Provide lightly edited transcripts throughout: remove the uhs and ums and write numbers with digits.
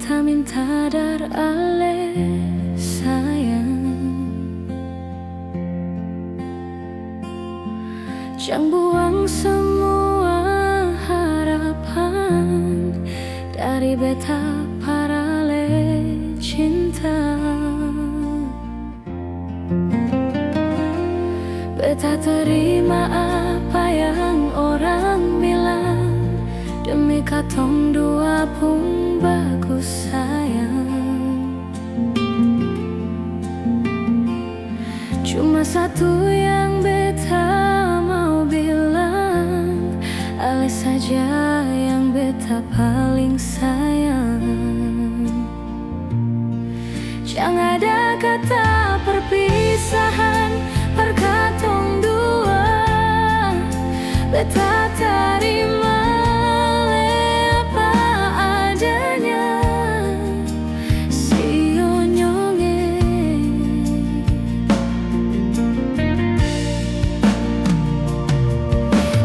beta minta dar ale sayang, jangan buang semua harapan dari beta parale cinta. Beta terima apa yang orang bilang, demi katong dua pun bagus sayang. Cuma satu yang beta mau bilang, ale saja yang beta paling sayang. Jangan ada kata perpisahan per katong dua, beta terima apa adanya. Sio nyonge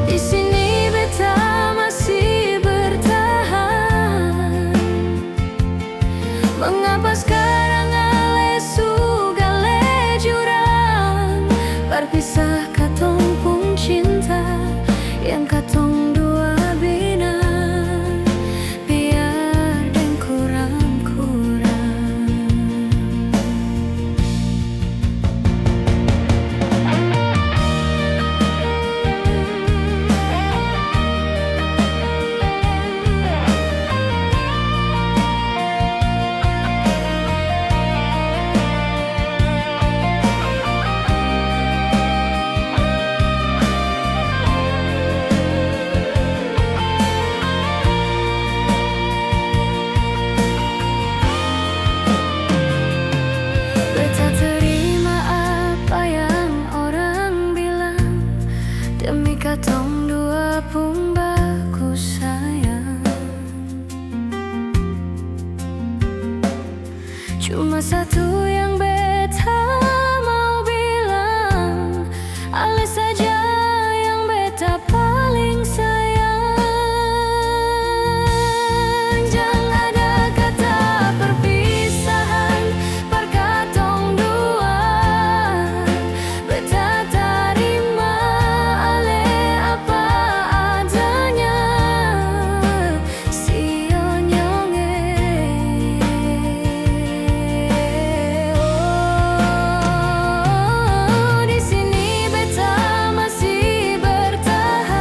di sini beta masih bertahan. Mengapa sekarang ale sugale jurang, berpisah katong pun cinta yang katong dua bina, biar deng kurang-kurang. Beta terima apa yang orang bilang, demi katong dua pun bagus sayang. Cuma satu yang beta mau bilang, ale saja yang beta paling sayang. Jangan ada kata perpisahan per katong dua, beta terima ale apa adanya. Sio nyonge di sini beta masih bertahan.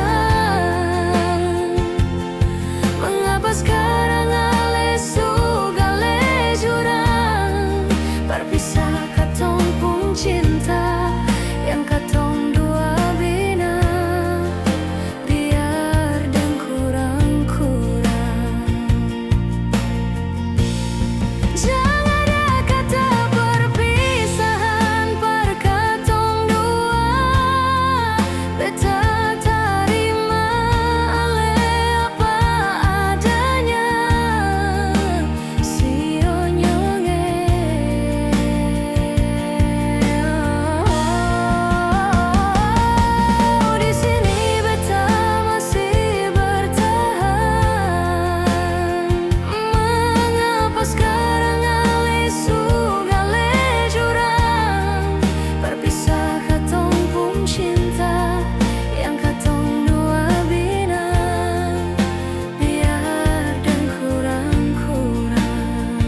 Mengapa sekarang ale sugale jurang, berpisah katong pun cinta yang katong dua bina, biar deng kurang-kurang. Jangan ada kata perpisahan per katong dua, beta terima ale apa adanya. Sio nyonge di sini beta masih bertahan. Mengapa sekarang ale sugale jurang, berpisah katong pun cinta yang katong dua bina, biar deng kurang-kurang.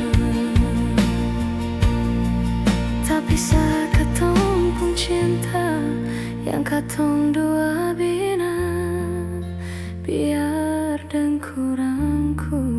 Tak bisa katong pun cinta yang katong dua bina, biar deng kurang-kurang.